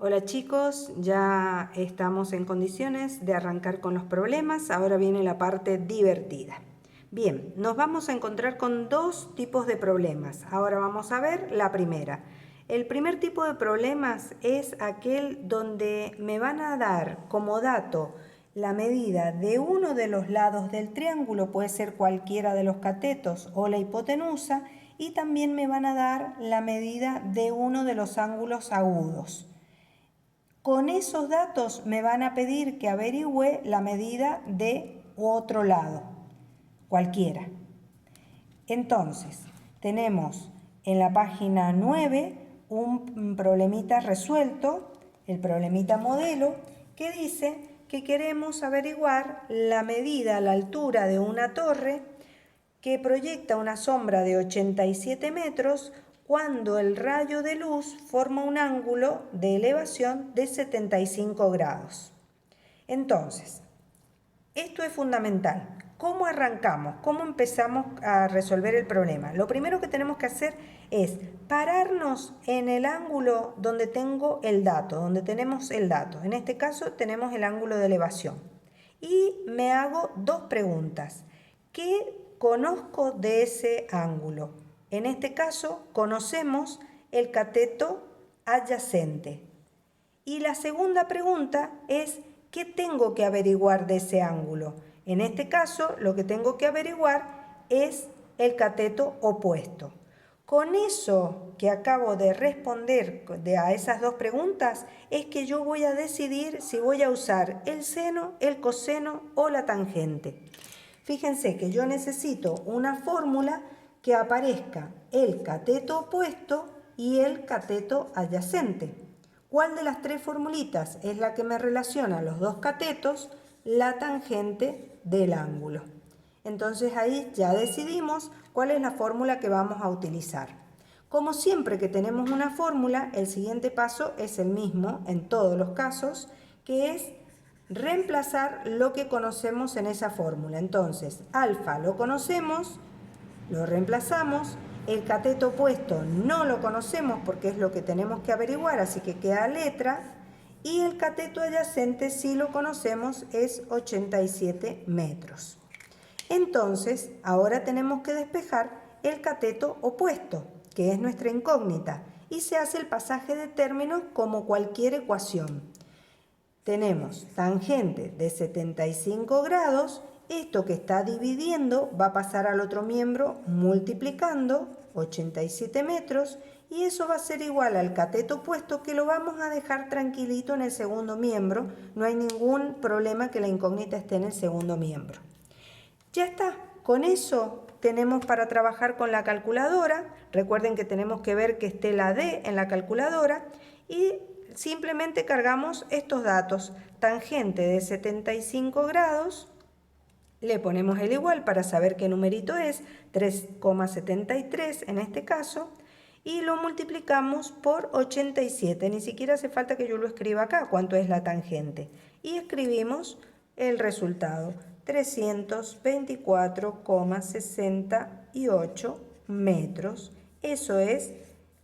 Hola chicos, ya estamos en condiciones de arrancar con los problemas. Ahora viene la parte divertida. Bien, nos vamos a encontrar con dos tipos de problemas. Ahora vamos a ver la primera. El primer tipo de problemas es aquel donde me van a dar como dato la medida de uno de los lados del triángulo, puede ser cualquiera de los catetos o la hipotenusa, y también me van a dar la medida de uno de los ángulos agudos. Con esos datos me van a pedir que averigüe la medida de otro lado, cualquiera. Entonces, tenemos en la página 9 un problemita resuelto, el problemita modelo, que dice que queremos averiguar la medida, la altura de una torre que proyecta una sombra de 87 metros cuando el rayo de luz forma un ángulo de elevación de 75 grados. Entonces, esto es fundamental. ¿Cómo arrancamos? ¿Cómo empezamos a resolver el problema? Lo primero que tenemos que hacer es pararnos en el ángulo donde tengo el dato, donde tenemos el dato. En este caso tenemos el ángulo de elevación. Y me hago dos preguntas. ¿Qué conozco de ese ángulo? En este caso conocemos el cateto adyacente. Y la segunda pregunta es, ¿qué tengo que averiguar de ese ángulo? En este caso, lo que tengo que averiguar es el cateto opuesto. Con eso que acabo de responder a esas dos preguntas, es que yo voy a decidir si voy a usar el seno, el coseno o la tangente. Fíjense que yo necesito una fórmula que aparezca el cateto opuesto y el cateto adyacente. ¿Cuál de las tres formulitas es la que me relaciona los dos catetos? La tangente del ángulo. Entonces ahí ya decidimos cuál es la fórmula que vamos a utilizar. Como siempre que tenemos una fórmula, el siguiente paso es el mismo en todos los casos, que es reemplazar lo que conocemos en esa fórmula. Entonces, alfa lo conocemos, lo reemplazamos. El cateto opuesto no lo conocemos porque es lo que tenemos que averiguar, así que queda letra. Y el cateto adyacente sí lo conocemos, es 87 metros. Entonces, ahora tenemos que despejar el cateto opuesto, que es nuestra incógnita, y se hace el pasaje de términos como cualquier ecuación. Tenemos tangente de 75 grados, esto que está dividiendo va a pasar al otro miembro multiplicando 87 metros y eso va a ser igual al cateto opuesto, que lo vamos a dejar tranquilito en el segundo miembro. No hay ningún problema que la incógnita esté en el segundo miembro. Ya está, con eso tenemos para trabajar con la calculadora. Recuerden que tenemos que ver que esté la D en la calculadora y simplemente cargamos estos datos. Tangente de 75 grados, le ponemos el igual para saber qué numerito es, 3,73 en este caso, y lo multiplicamos por 87. Ni siquiera hace falta que yo lo escriba acá, cuánto es la tangente. Y escribimos el resultado, 324,68 metros. Eso es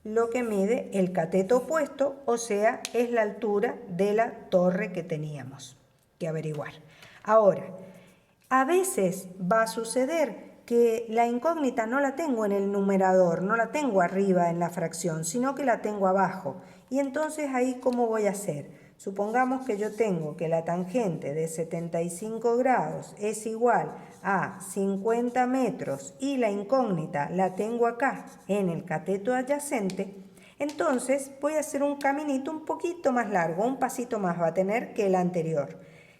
lo que mide el cateto opuesto, o sea, es la altura de la torre que teníamos que averiguar. Ahora, a veces va a suceder que la incógnita no la tengo en el numerador, no la tengo arriba en la fracción, sino que la tengo abajo. Y entonces ahí, ¿cómo voy a hacer? Supongamos que yo tengo que la tangente de 75 grados es igual a 50 metros y la incógnita la tengo acá en el cateto adyacente. Entonces voy a hacer un caminito un poquito más largo, un pasito más va a tener que el anterior.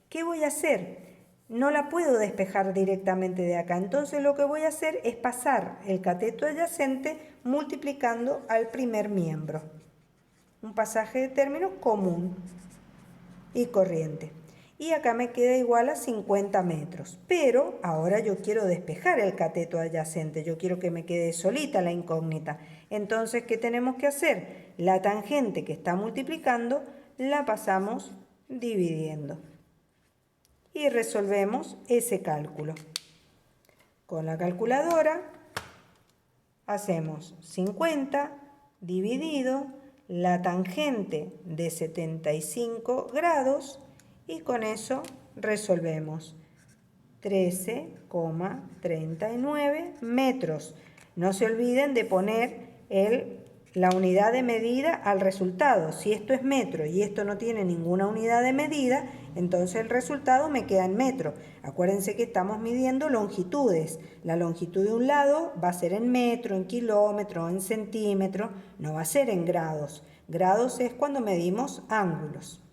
¿Qué voy a hacer? No la puedo despejar directamente de acá, entonces lo que voy a hacer es pasar el cateto adyacente multiplicando al primer miembro. Un pasaje de términos común y corriente. Y acá me queda igual a 50 metros. Pero ahora yo quiero despejar el cateto adyacente, yo quiero que me quede solita la incógnita. Entonces, ¿qué tenemos que hacer? La tangente que está multiplicando la pasamos dividiendo. Y resolvemos ese cálculo. Con la calculadora hacemos 50 dividido la tangente de 75 grados y con eso resolvemos. 13,39 metros. No se olviden de poner la unidad de medida al resultado. Si esto es metro y esto no tiene ninguna unidad de medida, entonces el resultado me queda en metro. Acuérdense que estamos midiendo longitudes. La longitud de un lado va a ser en metro, en kilómetro, en centímetro, no va a ser en grados. Grados es cuando medimos ángulos.